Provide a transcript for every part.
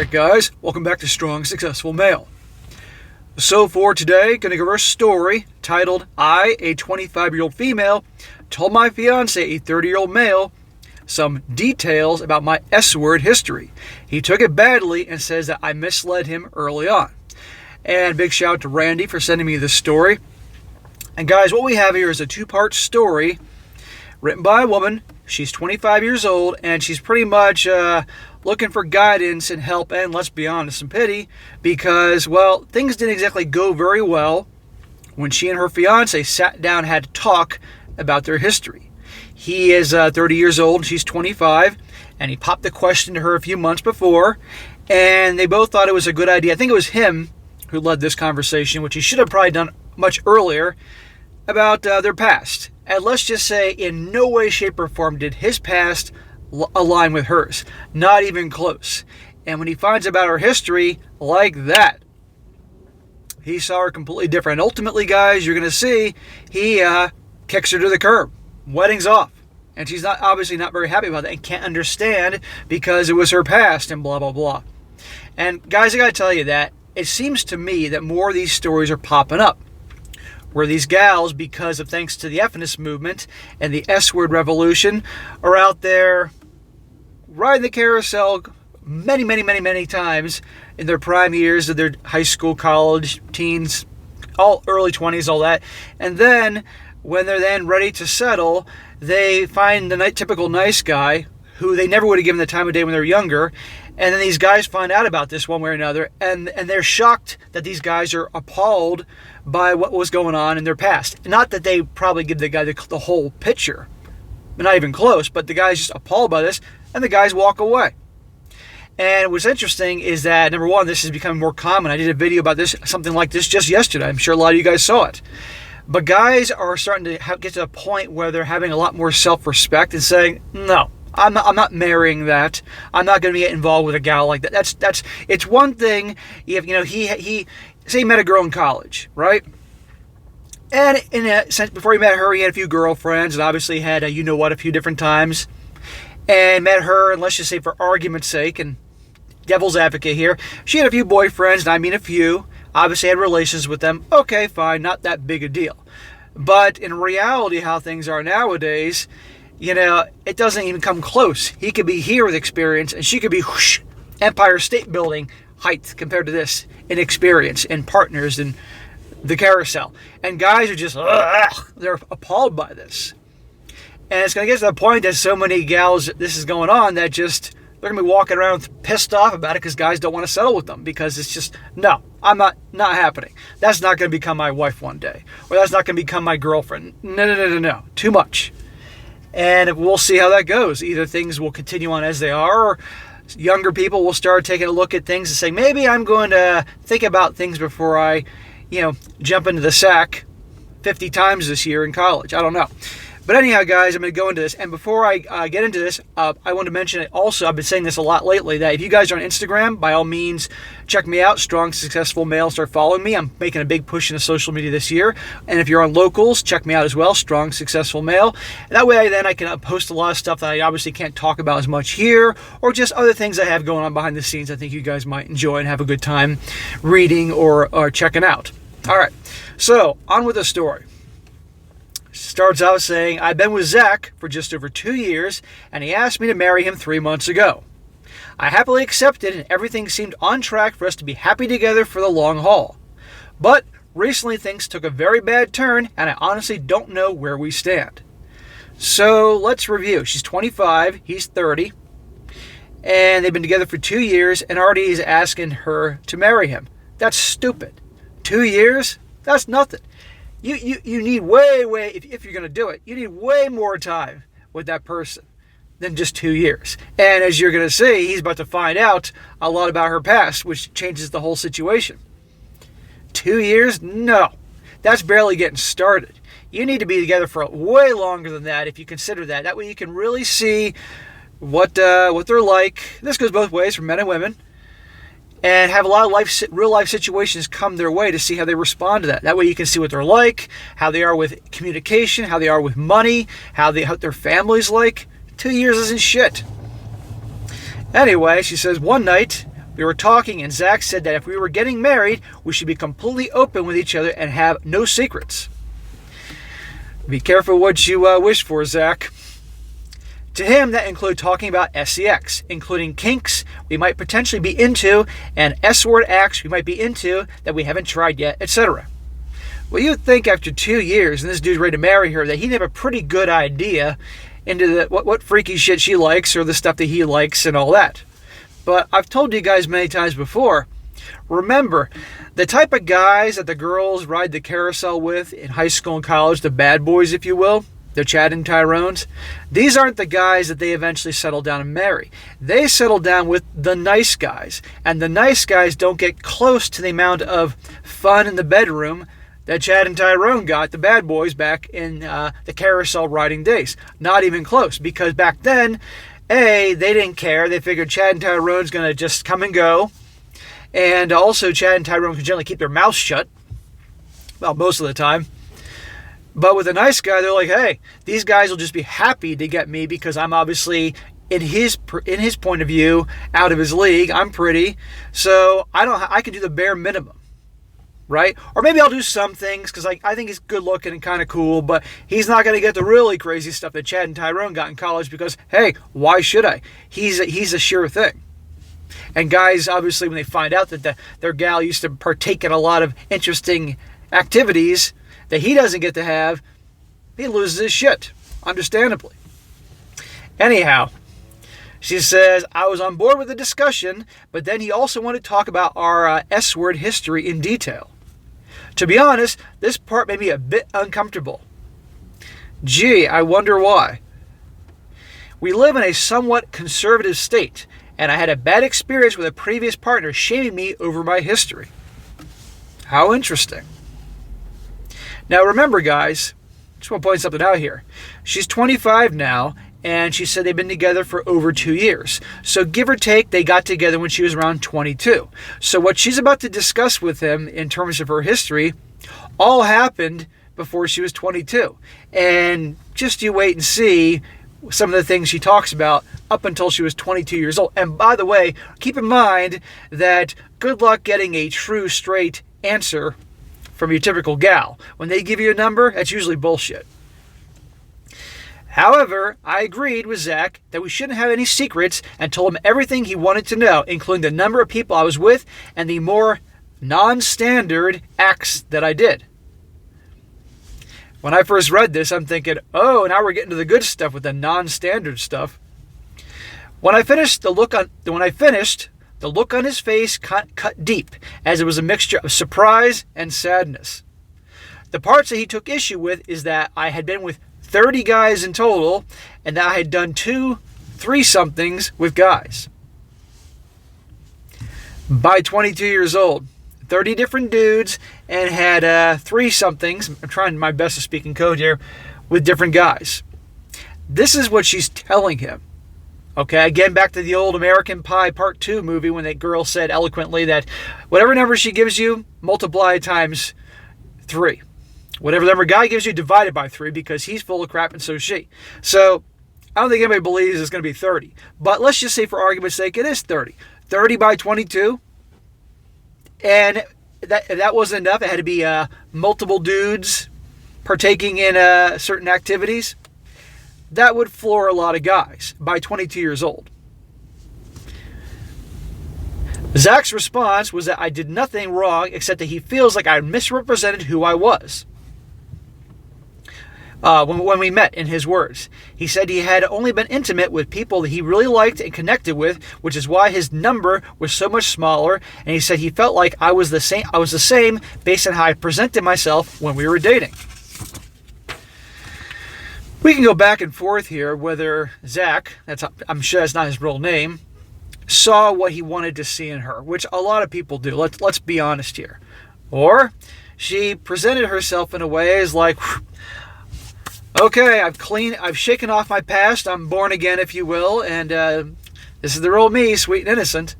Alright guys, welcome back to Strong Successful Male. So for today, going to give our story titled, I, a 25-year-old female, told my fiancé, a 30-year-old male, some details about my S-word history. He took it badly and says that I misled him early on. And big shout out to Randy for sending me this story. And guys, what we have here is a two-part story written by a woman. She's 25 years old, and she's pretty much looking for guidance and help, and let's be honest, some pity, because, well, things didn't exactly go very well when she and her fiancé sat down and had to talk about their history. He is 30 years old, she's 25, and he popped the question to her a few months before, and they both thought it was a good idea. I think it was him who led this conversation, which he should have probably done much earlier, about their past. And let's just say in no way, shape, or form did his past align with hers. Not even close. And when he finds about her history like that, he saw her completely different. And ultimately, guys, you're going to see he kicks her to the curb. Wedding's off. And she's obviously not very happy about that and can't understand because it was her past and blah, blah, blah. And guys, I got to tell you that it seems to me that more of these stories are popping up, where these gals, because of thanks to the feminist movement and the S-word revolution, are out there riding the carousel many times in their prime years of their high school, college, teens, all early 20s, all that. And then when they're then ready to settle, they find the typical nice guy who they never would have given the time of day when they were younger. And then these guys find out about this one way or another, and they're shocked that these guys are appalled by what was going on in their past. Not that they probably give the guy the whole picture, not even close, but the guy's just appalled by this, and the guys walk away. And what's interesting is that, number one, this is becoming more common. I did a video about this, something like this just yesterday. I'm sure a lot of you guys saw it. But guys are starting to get to a point where they're having a lot more self-respect and saying, no, I'm not marrying that. I'm not going to get involved with a gal like that. It's one thing if he say he met a girl in college, right? And in a sense, before he met her, he had a few girlfriends, and obviously had a few different times, and met her. And let's just say, for argument's sake, and devil's advocate here, she had a few boyfriends, and I mean a few. Obviously had relations with them. Okay, fine, not that big a deal. But in reality, how things are nowadays, it doesn't even come close. He could be here with experience, and she could be Empire State Building height compared to this in experience and partners and the carousel. And guys are just, they're appalled by this. And it's going to get to the point that so many gals, this is going on, that just, they're going to be walking around pissed off about it because guys don't want to settle with them because it's just, no, I'm not happening. That's not going to become my wife one day. Or that's not going to become my girlfriend. No. Too much. And we'll see how that goes. Either things will continue on as they are, or younger people will start taking a look at things and say, maybe I'm going to think about things before I, jump into the sack 50 times this year in college. I don't know. But anyhow, guys, I'm going to go into this. And before I get into this, I want to mention it also, I've been saying this a lot lately, that if you guys are on Instagram, by all means, check me out, Strong Successful Male. Start following me. I'm making a big push into social media this year. And if you're on locals, check me out as well, Strong Successful Male. And that way, then I can post a lot of stuff that I obviously can't talk about as much here, or just other things I have going on behind the scenes I think you guys might enjoy and have a good time reading or checking out. All right, so on with the story. Starts out saying, I've been with Zach for just over 2 years, and he asked me to marry him 3 months ago. I happily accepted, and everything seemed on track for us to be happy together for the long haul. But recently things took a very bad turn, and I honestly don't know where we stand. So let's review. She's 25, he's 30, and they've been together for 2 years, and already he's asking her to marry him. That's stupid. 2 years? That's nothing. You need way, if you're going to do it, you need way more time with that person than just 2 years. And as you're going to see, he's about to find out a lot about her past, which changes the whole situation. 2 years? No. That's barely getting started. You need to be together for way longer than that if you consider that. That way you can really see what they're like. This goes both ways for men and women. And have a lot of real life situations come their way to see how they respond to that. That way you can see what they're like, how they are with communication, how they are with money, how their family's like. 2 years isn't shit. Anyway, she says, one night We were talking, and Zach said that if we were getting married, we should be completely open with each other and have no secrets. Be careful what you wish for, Zach. To him, that included talking about sex, including kinks we might potentially be into and S-word acts we might be into that we haven't tried yet, etc. Well, you'd think after 2 years and this dude's ready to marry her that he'd have a pretty good idea into what freaky shit she likes or the stuff that he likes and all that. But I've told you guys many times before, remember, the type of guys that the girls ride the carousel with in high school and college, the bad boys, if you will, the Chad and Tyrones, these aren't the guys that they eventually settle down and marry. They settle down with the nice guys, and the nice guys don't get close to the amount of fun in the bedroom that Chad and Tyrone got, the bad boys, back in the carousel riding days. Not even close, because back then, they didn't care. They figured Chad and Tyrone's going to just come and go, and also Chad and Tyrone could generally keep their mouths shut, well, most of the time. But with a nice guy, they're like, hey, these guys will just be happy to get me because I'm obviously, in his point of view, out of his league. I'm pretty, so I can do the bare minimum, right? Or maybe I'll do some things because I think he's good looking and kind of cool, but he's not going to get the really crazy stuff that Chad and Tyrone got in college because, hey, why should I? He's a sure thing. And guys, obviously, when they find out that their gal used to partake in a lot of interesting activities that he doesn't get to have, he loses his shit, understandably. Anyhow, she says, I was on board with the discussion, but then he also wanted to talk about our S-word history in detail. To be honest, this part made me a bit uncomfortable. Gee, I wonder why. We live in a somewhat conservative state, and I had a bad experience with a previous partner shaming me over my history. How interesting. Now remember, guys, just want to point something out here. She's 25 now, and she said they've been together for over 2 years. So give or take, they got together when she was around 22. So what she's about to discuss with him in terms of her history all happened before she was 22. And just you wait and see some of the things she talks about up until she was 22 years old. And by the way, keep in mind that good luck getting a true, straight answer from your typical gal. When they give you a number, that's usually bullshit. However, I agreed with Zach that we shouldn't have any secrets and told him everything he wanted to know, including the number of people I was with and the more non-standard acts that I did. When I first read this, I'm thinking, oh, now we're getting to the good stuff with the non-standard stuff. When I finished, the look on his face cut deep, as it was a mixture of surprise and sadness. The parts that he took issue with is that I had been with 30 guys in total, and that I had done 3-somethings with guys. By 22 years old, 30 different dudes, and had 3-somethings, I'm trying my best to speak in code here, with different guys. This is what she's telling him. Okay, again, back to the old American Pie Part 2 movie when that girl said eloquently that whatever number she gives you, multiply times 3. Whatever number guy gives you, divide it by 3 because he's full of crap and so is she. So, I don't think anybody believes it's going to be 30. But let's just say for argument's sake, it is 30. 30 by 22. And that wasn't enough. It had to be multiple dudes partaking in certain activities. That would floor a lot of guys by 22 years old. Zach's response was that I did nothing wrong except that he feels like I misrepresented who I was. When we met, in his words. He said he had only been intimate with people that he really liked and connected with, which is why his number was so much smaller, and he said he felt like I was the same based on how I presented myself when we were dating. We can go back and forth here whether Zach, I'm sure that's not his real name, saw what he wanted to see in her, which a lot of people do. Let's be honest here. Or she presented herself in a way as like, okay, I've shaken off my past, I'm born again, if you will, and this is the real me, sweet and innocent.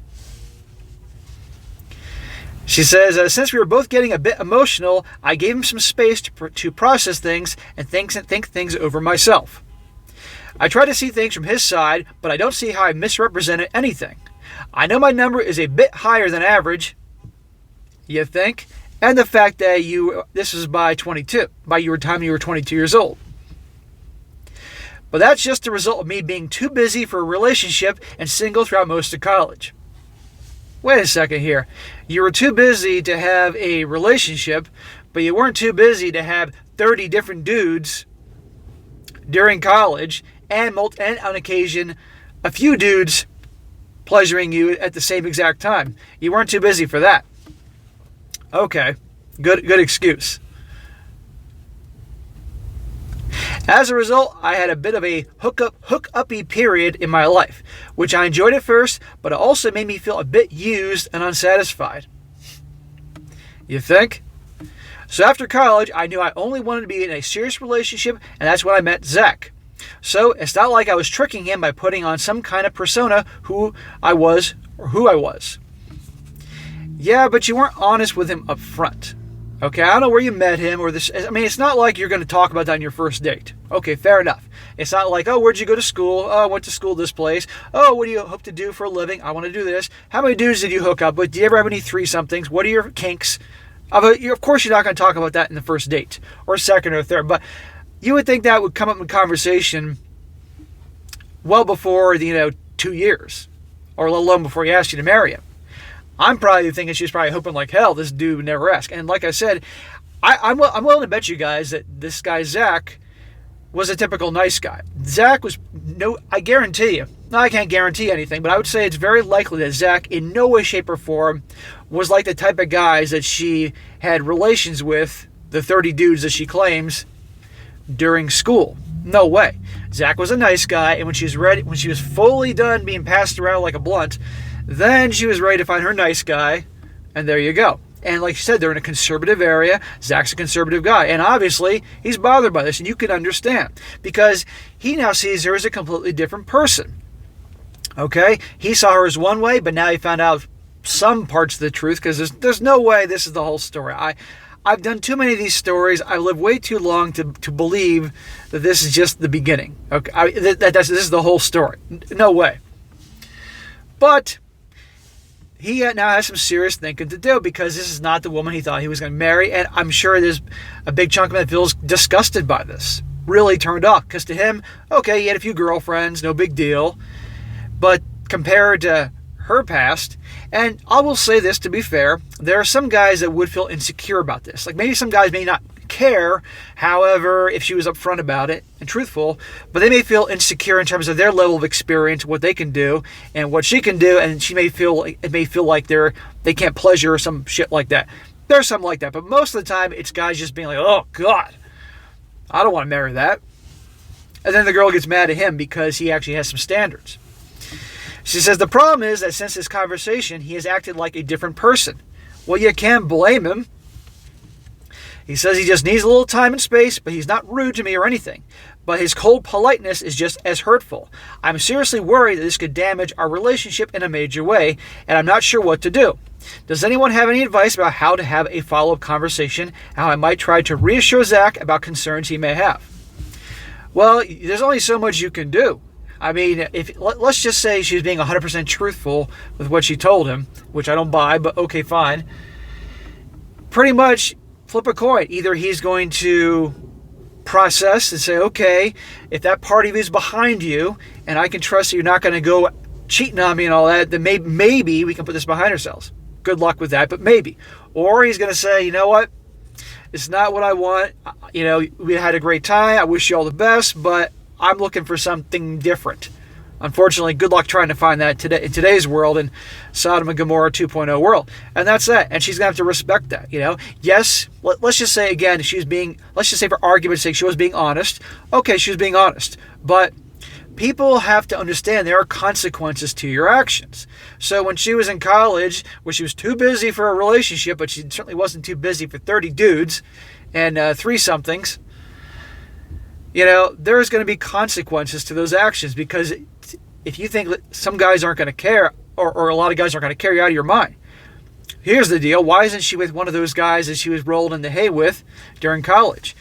She says, since we were both getting a bit emotional, I gave him some space to process things and think things over myself. I try to see things from his side, but I don't see how I misrepresented anything. I know my number is a bit higher than average, you think, and the fact that this was by your time you were 22 years old. But that's just a result of me being too busy for a relationship and single throughout most of college. Wait a second here. You were too busy to have a relationship, but you weren't too busy to have 30 different dudes during college, and on occasion, a few dudes pleasuring you at the same exact time. You weren't too busy for that. Okay, good excuse. As a result, I had a bit of a hook-uppy period in my life, which I enjoyed at first, but it also made me feel a bit used and unsatisfied. You think? So after college, I knew I only wanted to be in a serious relationship, and that's when I met Zach. So it's not like I was tricking him by putting on some kind of persona who I was. Yeah, but you weren't honest with him up front. Okay, I don't know where you met him or this. I mean, it's not like you're going to talk about that on your first date. Okay, fair enough. It's not like, oh, where'd you go to school? Oh, I went to school this place. Oh, what do you hope to do for a living? I want to do this. How many dudes did you hook up with? Do you ever have any threesomethings? What are your kinks? Of course, you're not going to talk about that in the first date or second or third, but you would think that would come up in conversation well before 2 years, or let alone before he asked you to marry him. I'm probably thinking she's probably hoping like hell this dude would never ask. And like I said, I'm willing to bet you guys that this guy Zach was a typical nice guy. Zach was I guarantee you. Now, I can't guarantee anything, but I would say it's very likely that Zach, in no way, shape, or form, was like the type of guys that she had relations with, the 30 dudes that she claims, during school. No way. Zach was a nice guy, and when she was fully done being passed around like a blunt, then she was ready to find her nice guy, and there you go. And like you said, they're in a conservative area. Zach's a conservative guy, and obviously he's bothered by this, and you can understand, because he now sees her as a completely different person. Okay? He saw her as one way, but now he found out some parts of the truth, because there's no way this is the whole story. I've done too many of these stories. I lived way too long to believe that this is just the beginning. Okay, this is the whole story. No way. But he now has some serious thinking to do, because this is not the woman he thought he was going to marry, and I'm sure there's a big chunk of him that feels disgusted by this, really turned off, because to him, okay, he had a few girlfriends, no big deal, but compared to her past, and I will say this to be fair, there are some guys that would feel insecure about this. Like maybe some guys may not care, however, if she was upfront about it and truthful, but they may feel insecure in terms of their level of experience, what they can do and what she can do, and it may feel like they can't pleasure or some shit like that. There's some like that, but most of the time it's guys just being like, oh God, I don't want to marry that. And then the girl gets mad at him because he actually has some standards. She says the problem is that since this conversation, he has acted like a different person. Well, you can't blame him. He says he just needs a little time and space, but he's not rude to me or anything. But his cold politeness is just as hurtful. I'm seriously worried that this could damage our relationship in a major way, and I'm not sure what to do. Does anyone have any advice about how to have a follow-up conversation, how I might try to reassure Zach about concerns he may have? Well, there's only so much you can do. I mean, let's just say she was being 100% truthful with what she told him, which I don't buy, but okay, fine. Pretty much flip a coin. Either he's going to process and say, okay, if that part of you is behind you, and I can trust that you're not going to go cheating on me and all that, then maybe we can put this behind ourselves. Good luck with that, but maybe. Or he's going to say, you know what? It's not what I want. We had a great time. I wish you all the best, but I'm looking for something different. Unfortunately, good luck trying to find that in today's world, in Sodom and Gomorrah 2.0 world. And that's that. And she's going to have to respect that, Yes, let's just say, again, let's just say for argument's sake, she was being honest. Okay, she was being honest. But people have to understand there are consequences to your actions. So when she was in college, where she was too busy for a relationship, but she certainly wasn't too busy for 30 dudes and three-somethings, there's going to be consequences to those actions, because if you think that some guys aren't going to care, or a lot of guys aren't going to care, you're out of your mind. Here's the deal. Why isn't she with one of those guys that she was rolled in the hay with during college?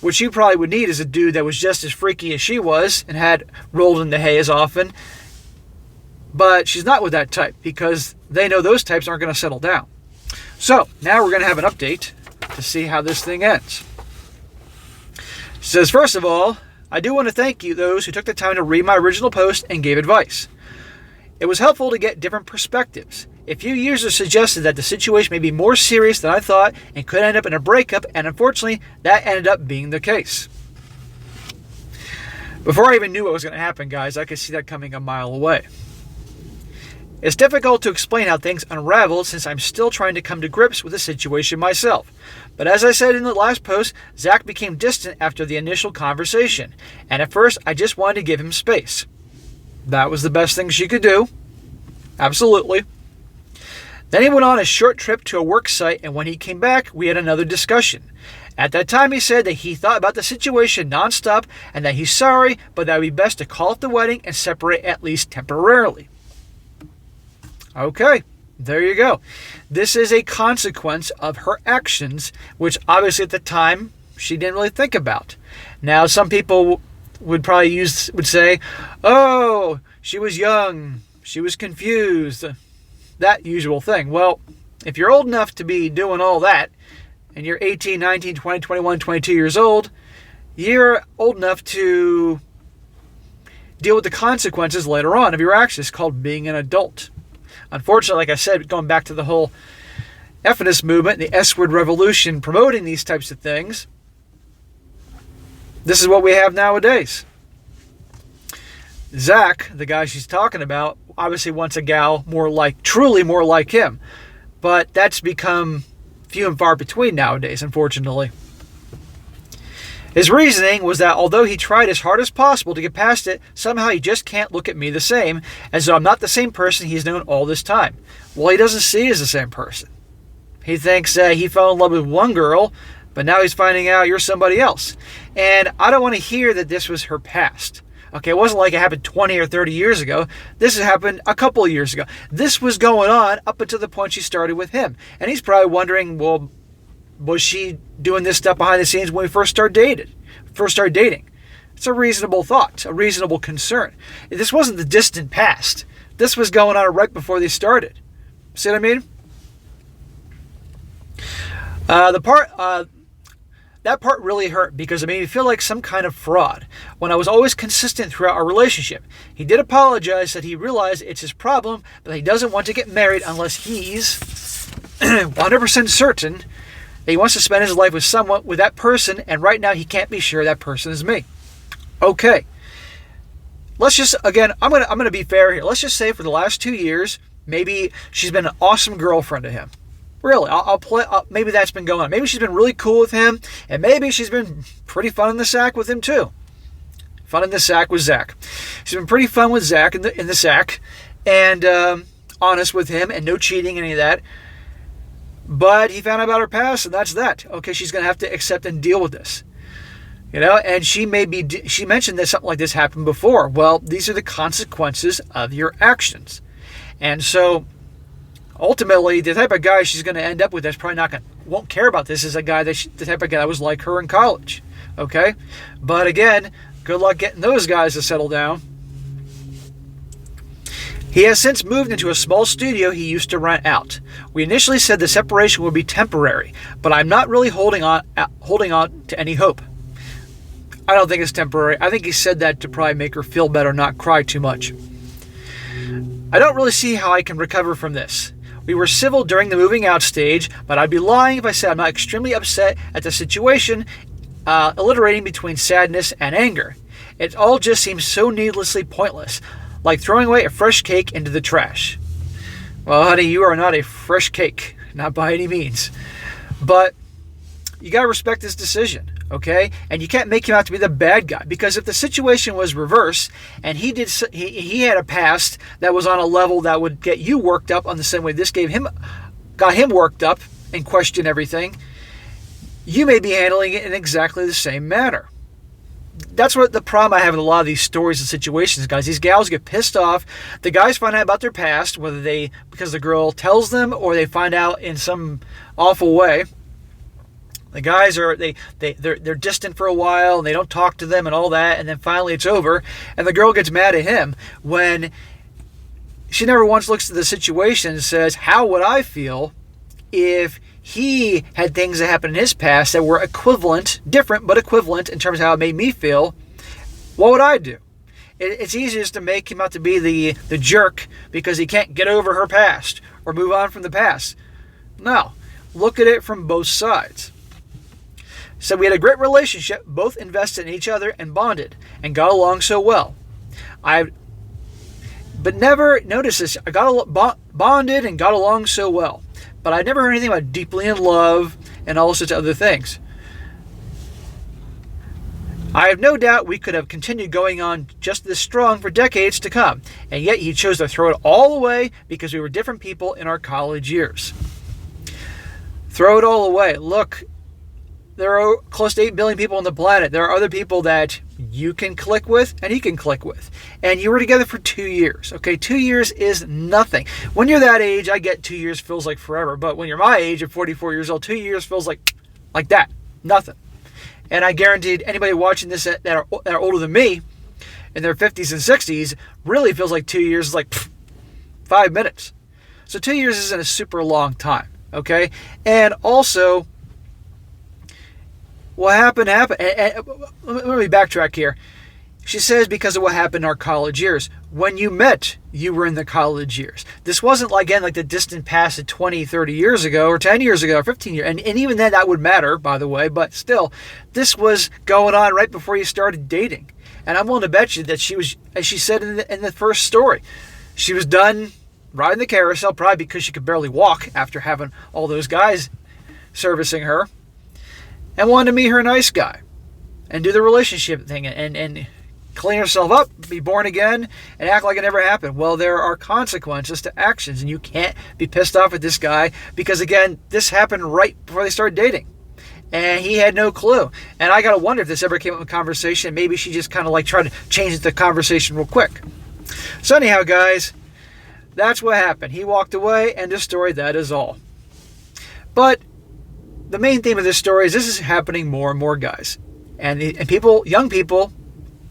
What she probably would need is a dude that was just as freaky as she was and had rolled in the hay as often. But she's not with that type because they know those types aren't going to settle down. So now we're going to have an update to see how this thing ends. It says, first of all, I do want to thank you, those who took the time to read my original post and gave advice. It was helpful to get different perspectives. A few users suggested that the situation may be more serious than I thought and could end up in a breakup, and unfortunately, that ended up being the case. Before I even knew what was going to happen, guys, I could see that coming a mile away. It's difficult to explain how things unraveled since I'm still trying to come to grips with the situation myself. But as I said in the last post, Zach became distant after the initial conversation, and at first I just wanted to give him space. That was the best thing she could do. Absolutely. Then he went on a short trip to a work site, and when he came back, we had another discussion. At that time, he said that he thought about the situation nonstop and that he's sorry, but that it would be best to call off the wedding and separate at least temporarily. Okay, there you go. This is a consequence of her actions, which obviously at the time she didn't really think about. Now, some people would say, oh, she was young, she was confused, that usual thing. Well, if you're old enough to be doing all that, and you're 18, 19, 20, 21, 22 years old, you're old enough to deal with the consequences later on of your actions. It's called being an adult. Unfortunately, like I said, going back to the whole feminist movement, the S-word revolution promoting these types of things, this is what we have nowadays. Zach, the guy she's talking about, obviously wants a gal truly more like him. But that's become few and far between nowadays, unfortunately. His reasoning was that although he tried as hard as possible to get past it, somehow he just can't look at me the same, as though I'm not the same person he's known all this time. Well, he doesn't see as the same person. He thinks he fell in love with one girl, but now he's finding out you're somebody else. And I don't want to hear that this was her past. Okay, it wasn't like it happened 20 or 30 years ago. This has happened a couple of years ago. This was going on up until the point she started with him. And he's probably wondering, well, was she doing this stuff behind the scenes when we first started dating? It's a reasonable thought, a reasonable concern. This wasn't the distant past. This was going on right before they started. See what I mean? That part really hurt because it made me feel like some kind of fraud when I was always consistent throughout our relationship. He did apologize that he realized it's his problem, but he doesn't want to get married unless he's 100% certain that he wants to spend his life with that person, and right now he can't be sure that person is me. Okay. Let's just, again, I'm gonna be fair here. Let's just say for the last 2 years, maybe she's been an awesome girlfriend to him. Really, maybe that's been going on. Maybe she's been really cool with him, and maybe she's been pretty fun in the sack with him too. Fun in the sack with Zach. She's been pretty fun with Zach in the sack, and honest with him, and no cheating, any of that. But he found out about her past, and that's that. Okay, she's gonna have to accept and deal with this. And she mentioned that something like this happened before. Well, these are the consequences of your actions, and so. Ultimately, the type of guy she's going to end up with that's probably won't care about this is the type of guy that was like her in college. Okay? But again, good luck getting those guys to settle down. He has since moved into a small studio he used to rent out. We initially said the separation would be temporary, but I'm not really holding on to any hope. I don't think it's temporary. I think he said that to probably make her feel better, not cry too much. I don't really see how I can recover from this. We were civil during the moving out stage, but I'd be lying if I said I'm not extremely upset at the situation, alliterating between sadness and anger. It all just seems so needlessly pointless, like throwing away a fresh cake into the trash. Well, honey, you are not a fresh cake, not by any means. But you got to respect his decision, okay? And you can't make him out to be the bad guy, because if the situation was reverse and he had a past that was on a level that would get you worked up on the same way this got him worked up and questioned everything, you may be handling it in exactly the same manner. That's what the problem I have with a lot of these stories and situations, guys. These gals get pissed off. The guys find out about their past, because the girl tells them or they find out in some awful way. The guys they're distant for a while and they don't talk to them and all that, and then finally it's over and the girl gets mad at him when She never once looks at the situation and says, how would I feel if he had things that happened in his past that were equivalent, different but equivalent in terms of how it made me feel? What would I do? It's easiest to make him out to be the jerk because he can't get over her past or move on from the past. No, look at it from both sides. So we had a great relationship, both invested in each other and bonded, and got along so well. But never, notice this, I bonded and got along so well. But I never heard anything about deeply in love and all sorts of other things. I have no doubt we could have continued going on just this strong for decades to come, and yet he chose to throw it all away because we were different people in our college years. Throw it all away. Look, there are close to 8 billion people on the planet. There are other people that you can click with and he can click with. And you were together for 2 years. Okay, 2 years is nothing. When you're that age, I get 2 years feels like forever. But when you're my age of 44 years old, 2 years feels like that. Nothing. And I guaranteed anybody watching this that are older than me, in their 50s and 60s, really feels like 2 years is like 5 minutes. So 2 years isn't a super long time. Okay? And also, what happened. And let me backtrack here. She says because of what happened in our college years. When you met, you were in the college years. This wasn't like the distant past of 20, 30 years ago, or 10 years ago, or 15 years. And even then, that would matter, by the way. But still, this was going on right before you started dating. And I'm willing to bet you that she was, as she said in the first story, she was done riding the carousel, probably because she could barely walk after having all those guys servicing her, and wanted to meet her nice guy and do the relationship thing and clean herself up, be born again, and act like it never happened. Well, there are consequences to actions, and you can't be pissed off at this guy because, again, this happened right before they started dating. And he had no clue. And I got to wonder if this ever came up in conversation. Maybe she just kind of tried to change the conversation real quick. So anyhow, guys, that's what happened. He walked away, end of story, that is all. But the main theme of this story is this is happening more and more, guys. And people, young people,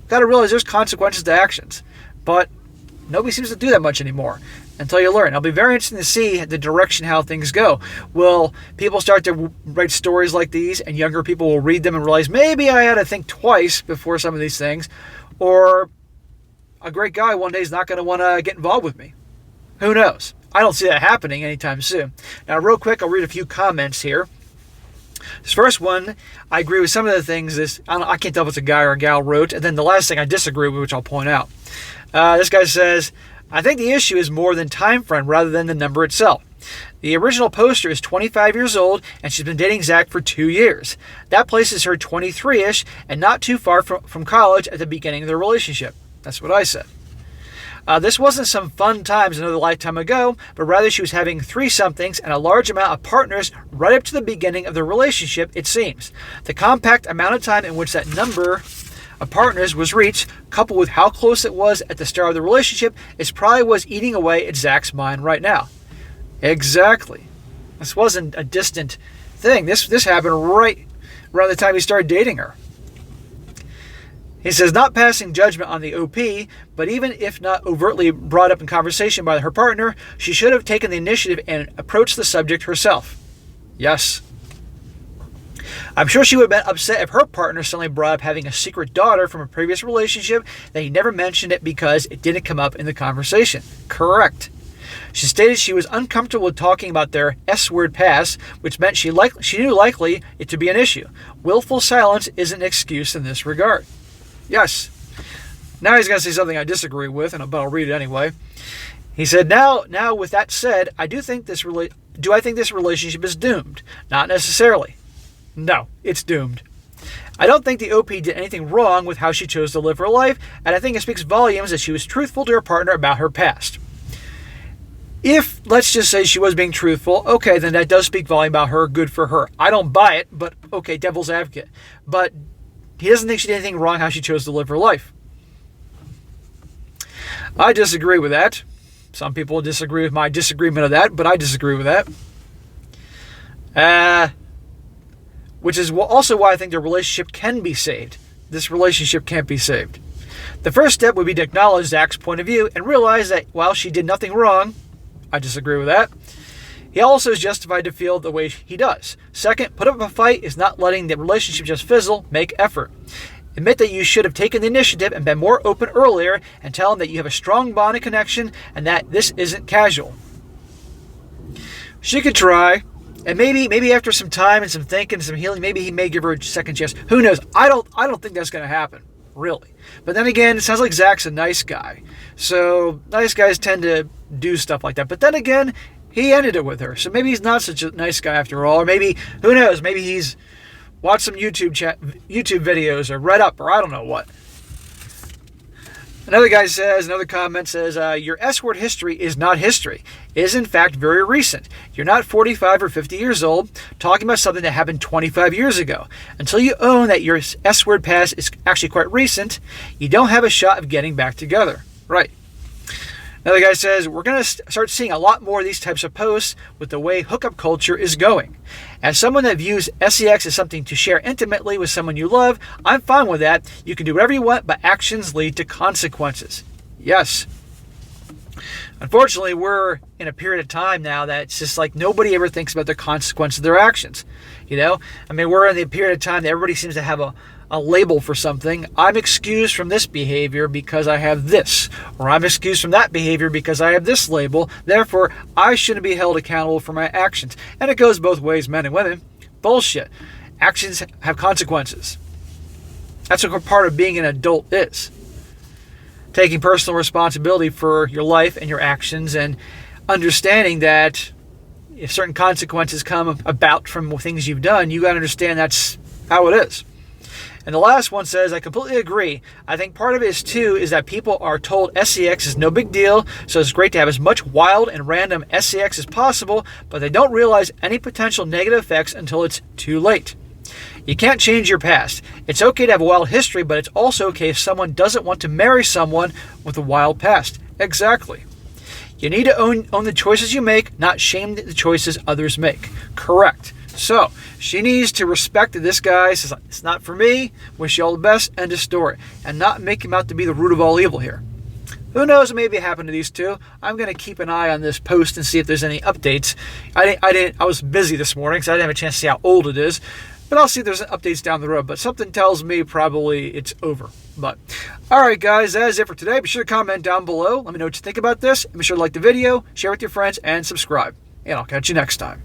got to realize there's consequences to actions. But nobody seems to do that much anymore until you learn. It'll be very interesting to see the direction how things go. Will people start to write stories like these and younger people will read them and realize maybe I had to think twice before some of these things? Or a great guy one day is not going to want to get involved with me. Who knows? I don't see that happening anytime soon. Now, real quick, I'll read a few comments here. This first one, I agree with some of the things I can't tell if it's a guy or a gal wrote. And then the last thing I disagree with, which I'll point out. This guy says, I think the issue is more than time frame rather than the number itself. The original poster is 25 years old and she's been dating Zach for 2 years. That places her 23-ish and not too far from college at the beginning of the relationship. That's what I said. This wasn't some fun times another lifetime ago, but rather she was having 3-somethings and a large amount of partners right up to the beginning of the relationship, it seems. The compact amount of time in which that number of partners was reached, coupled with how close it was at the start of the relationship, is probably what's eating away at Zach's mind right now. Exactly. This wasn't a distant thing. This happened right around the time he started dating her. He says, not passing judgment on the OP, but even if not overtly brought up in conversation by her partner, she should have taken the initiative and approached the subject herself. Yes. I'm sure she would have been upset if her partner suddenly brought up having a secret daughter from a previous relationship that he never mentioned it because it didn't come up in the conversation. Correct. She stated she was uncomfortable with talking about their S-word past, which meant she knew likely it to be an issue. Willful silence isn't an excuse in this regard. Yes. Now he's going to say something I disagree with, but I'll read it anyway. He said, now with that said, I think this relationship is doomed? Not necessarily. No, it's doomed. I don't think the OP did anything wrong with how she chose to live her life, and I think it speaks volumes that she was truthful to her partner about her past. If, let's just say she was being truthful, okay, then that does speak volume about her, good for her. I don't buy it, but okay, devil's advocate. But he doesn't think she did anything wrong how she chose to live her life. I disagree with that. Some people disagree with my disagreement of that, but I disagree with that. Which is also why I think the relationship can be saved. This relationship can't be saved. The first step would be to acknowledge Zach's point of view and realize that while she did nothing wrong, I disagree with that, he also is justified to feel the way he does. Second, put up a fight is not letting the relationship just fizzle, make effort. Admit that you should have taken the initiative and been more open earlier, and tell him that you have a strong bond and connection and that this isn't casual. She could try, and maybe after some time and some thinking and some healing, maybe he may give her a second chance. Who knows? I don't think that's going to happen, really. But then again, it sounds like Zach's a nice guy. So nice guys tend to do stuff like that. But then again, he ended it with her. So maybe he's not such a nice guy after all. Or maybe, who knows, maybe he's watched some YouTube videos or read up or I don't know what. Another comment says, your S-word history is not history. It is in fact very recent. You're not 45 or 50 years old talking about something that happened 25 years ago. Until you own that your S-word past is actually quite recent, you don't have a shot of getting back together. Right. Another guy says, we're going to start seeing a lot more of these types of posts with the way hookup culture is going. As someone that views sex as something to share intimately with someone you love, I'm fine with that. You can do whatever you want, but actions lead to consequences. Yes. Unfortunately, we're in a period of time now that it's just like nobody ever thinks about the consequences of their actions. You know? I mean, we're in the period of time that everybody seems to have a label for something. I'm excused from this behavior because I have this, or I'm excused from that behavior because I have this label. Therefore, I shouldn't be held accountable for my actions. And it goes both ways, men and women. Bullshit. Actions have consequences. That's what part of being an adult is. Taking personal responsibility for your life and your actions and understanding that if certain consequences come about from things you've done, you got to understand that's how it is. And the last one says, I completely agree. I think part of it is too is that people are told sex is no big deal, so it's great to have as much wild and random sex as possible, but they don't realize any potential negative effects until it's too late. You can't change your past. It's okay to have a wild history, but it's also okay if someone doesn't want to marry someone with a wild past. Exactly. You need to own the choices you make, not shame the choices others make. Correct. So, she needs to respect that this guy says, it's not for me, wish you all the best, end of story. And not make him out to be the root of all evil here. Who knows what maybe happened to these two. I'm going to keep an eye on this post and see if there's any updates. I was busy this morning, so I didn't have a chance to see how old it is. But I'll see if there's updates down the road. But something tells me probably it's over. But, alright guys, that is it for today. Be sure to comment down below. Let me know what you think about this. And be sure to like the video, share with your friends, and subscribe. And I'll catch you next time.